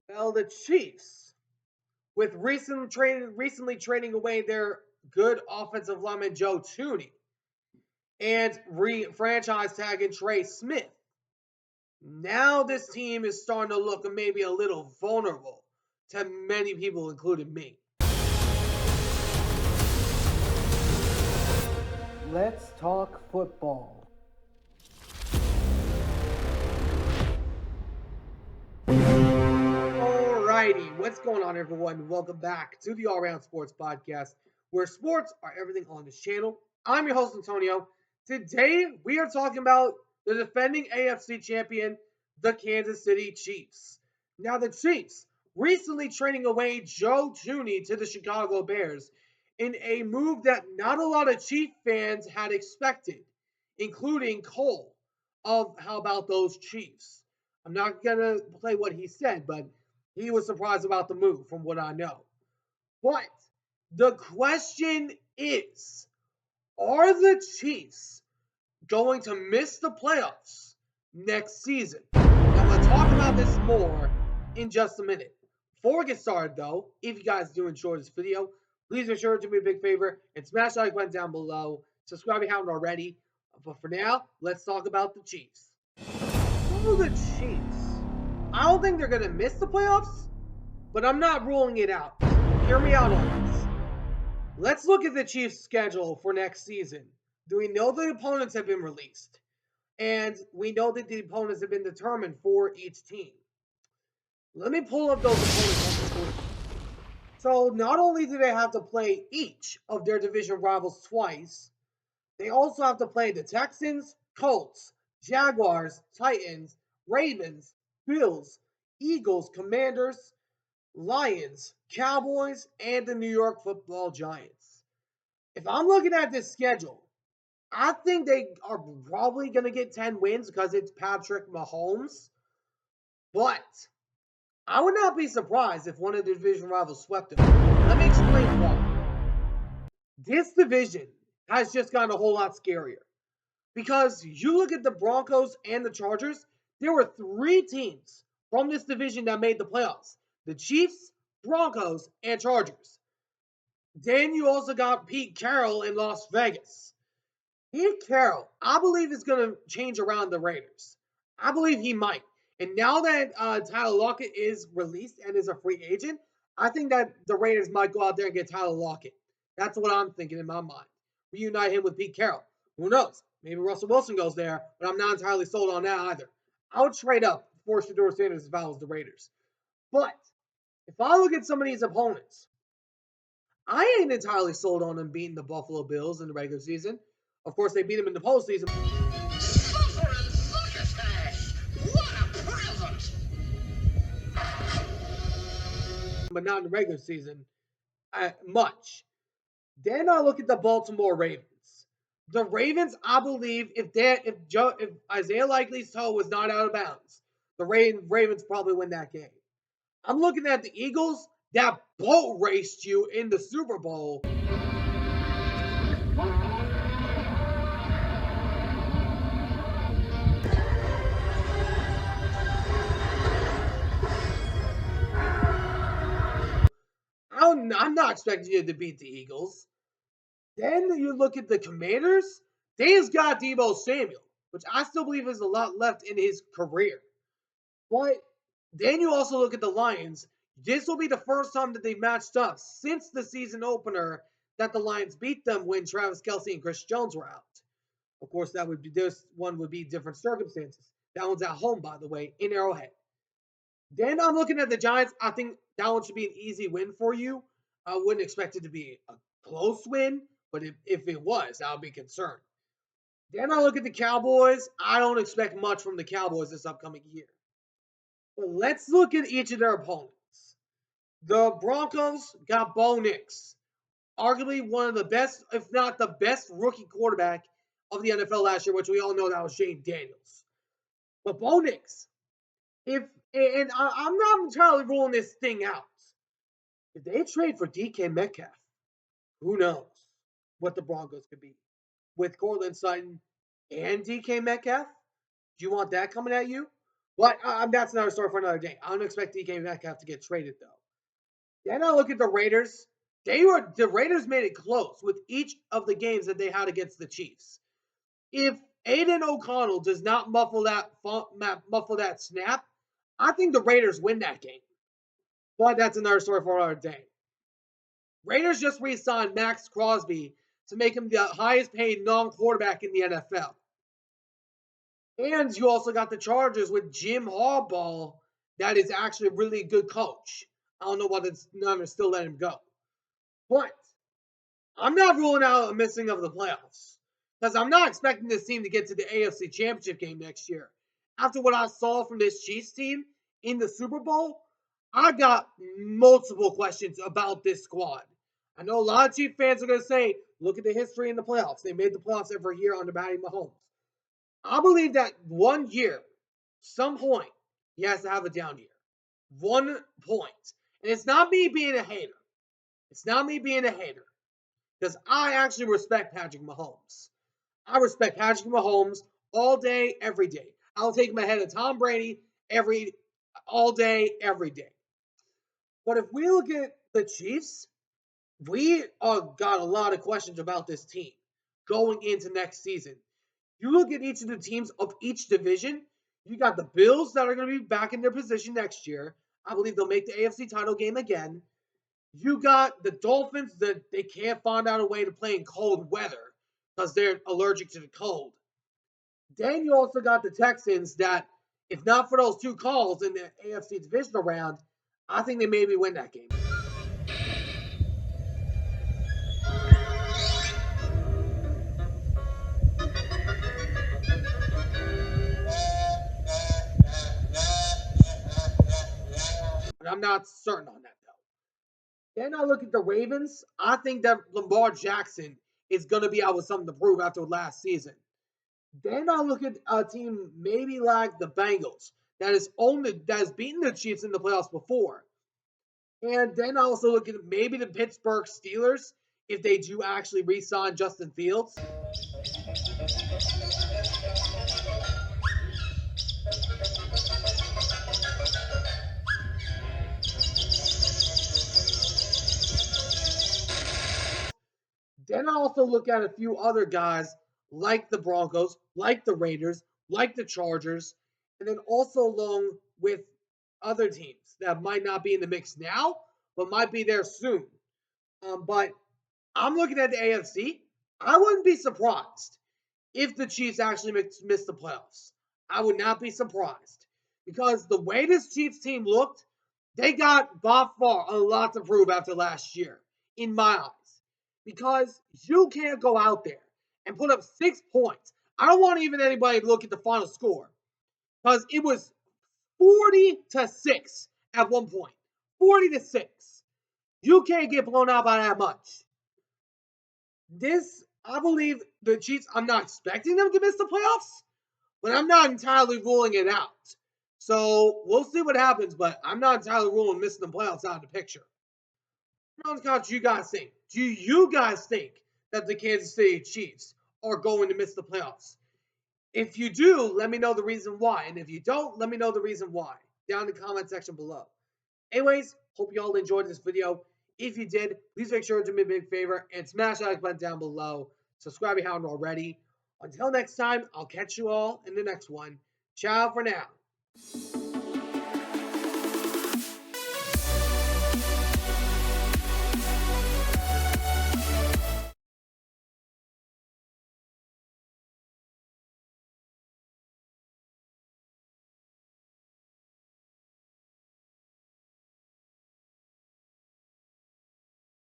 Well, the Chiefs, with recently trading away their good offensive lineman Joe Thuney and franchise tagging Trey Smith, now this team is starting to look maybe a little vulnerable to many people, including me. Let's talk football. Alrighty, what's going on, everyone? Welcome back to the All Around Sports Podcast, where sports are everything on this channel. I'm your host, Antonio. Today, we are talking about the defending AFC champion, the Kansas City Chiefs. Now, the Chiefs recently trading away Joe Thuney to the Chicago Bears in a move that not a lot of Chief fans had expected, including Cole of How About Those Chiefs. I'm not going to play what he said, but he was surprised about the move, from what I know. But the question is, are the Chiefs going to miss the playoffs next season? I'm going to talk about this more in just a minute. Before we get started, though, if you guys do enjoy this video, please be sure to do me a big favor and smash the like button down below. Subscribe if you haven't already. But for now, let's talk about the Chiefs. So the Chiefs, I don't think they're going to miss the playoffs, but I'm not ruling it out. Hear me out on this. Let's look at the Chiefs' schedule for next season. Do we know the opponents have been released? And we know that the opponents have been determined for each team. Let me pull up those opponents on the screen. So not only do they have to play each of their division rivals twice, they also have to play the Texans, Colts, Jaguars, Titans, Ravens, Bills, Eagles, Commanders, Lions, Cowboys, and the New York Football Giants. If I'm looking at this schedule, I think they are probably going to get 10 wins because it's Patrick Mahomes. But I would not be surprised if one of the division rivals swept them. Let me explain why. This division has just gotten a whole lot scarier. Because you look at the Broncos and the Chargers, there were three teams from this division that made the playoffs: the Chiefs, Broncos, and Chargers. Then you also got Pete Carroll in Las Vegas. Pete Carroll, I believe, is going to change around the Raiders. I believe he might. And now that Tyler Lockett is released and is a free agent, I think that the Raiders might go out there and get Tyler Lockett. That's what I'm thinking in my mind. Reunite him with Pete Carroll. Who knows? Maybe Russell Wilson goes there, but I'm not entirely sold on that either. I would trade up for Shedeur Sanders if I was the Raiders. But if I look at some of these opponents, I ain't entirely sold on them beating the Buffalo Bills in the regular season. Of course, they beat them in the postseason. Suffering succotash! What a present! But not in the regular season much. Then I look at the Baltimore Ravens. The Ravens, I believe, if Isaiah Likely's toe was not out of bounds, the Ravens probably win that game. I'm looking at the Eagles that boat raced you in the Super Bowl. I'm not expecting you to beat the Eagles. Then you look at the Commanders. They just got Deebo Samuel, which I still believe is a lot left in his career. But then you also look at the Lions. This will be the first time that they've matched up since the season opener that the Lions beat them when Travis Kelce and Chris Jones were out. Of course, this one would be different circumstances. That one's at home, by the way, in Arrowhead. Then I'm looking at the Giants. I think that one should be an easy win for you. I wouldn't expect it to be a close win, but if it was, I would be concerned. Then I look at the Cowboys. I don't expect much from the Cowboys this upcoming year. But let's look at each of their opponents. The Broncos got Bo Nix, arguably one of the best, if not the best, rookie quarterback of the NFL last year, which we all know that was Shane Daniels. But Bo Nix, I'm not entirely ruling this thing out. If they trade for DK Metcalf, who knows what the Broncos could be with Cortland Sutton and DK Metcalf? Do you want that coming at you? But that's another story for another day. I don't expect DK Metcalf to get traded though. Then I look at the Raiders. The Raiders made it close with each of the games that they had against the Chiefs. If Aiden O'Connell does not muffle that snap, I think the Raiders win that game. But that's another story for another day. Raiders just re-signed Max Crosby to make him the highest paid non-quarterback in the NFL. And you also got the Chargers with Jim Harbaugh, that is actually a really good coach. I don't know why none are still letting him go. But I'm not ruling out a missing of the playoffs because I'm not expecting this team to get to the AFC Championship game next year. After what I saw from this Chiefs team in the Super Bowl, I got multiple questions about this squad. I know a lot of Chiefs fans are going to say, look at the history in the playoffs. They made the playoffs every year under Matty Mahomes. I believe that one year, some point, he has to have a down year. 1 point. And it's not me being a hater. It's not me being a hater. Because I actually respect Patrick Mahomes. I respect Patrick Mahomes all day, every day. I'll take him ahead of Tom Brady all day, every day. But if we look at the Chiefs, we got a lot of questions about this team going into next season. You look at each of the teams of each division, you got the Bills that are going to be back in their position next year. I believe they'll make the AFC title game again. You got the Dolphins that they can't find out a way to play in cold weather because they're allergic to the cold. Then you also got the Texans that, if not for those 2 calls in the AFC divisional round, I think they maybe win that game. But I'm not certain on that though. Then I look at the Ravens. I think that Lamar Jackson is going to be out with something to prove after last season. Then I look at a team maybe like the Bengals that has beaten the Chiefs in the playoffs before. And then I also look at maybe the Pittsburgh Steelers if they do actually re-sign Justin Fields. Then I also look at a few other guys like the Broncos, like the Raiders, like the Chargers, and then also along with other teams that might not be in the mix now, but might be there soon. But I'm looking at the AFC. I wouldn't be surprised if the Chiefs actually miss the playoffs. I would not be surprised because the way this Chiefs team looked, they got by far a lot to prove after last year, in my eyes. Because you can't go out there and put up 6 points. I don't want even anybody to look at the final score because it was 40-6 at one point. 40-6. You can't get blown out by that much. I believe the Chiefs, I'm not expecting them to miss the playoffs, but I'm not entirely ruling it out. So we'll see what happens, but I'm not entirely ruling missing the playoffs out of the picture. How do you guys think? Do you guys think that the Kansas City Chiefs are going to miss the playoffs? If you do, let me know the reason why. And if you don't, let me know the reason why down in the comment section below. Anyways, hope you all enjoyed this video. If you did, please make sure to do me a big favor and smash that like button down below. Subscribe if you haven't already. Until next time, I'll catch you all in the next one. Ciao for now.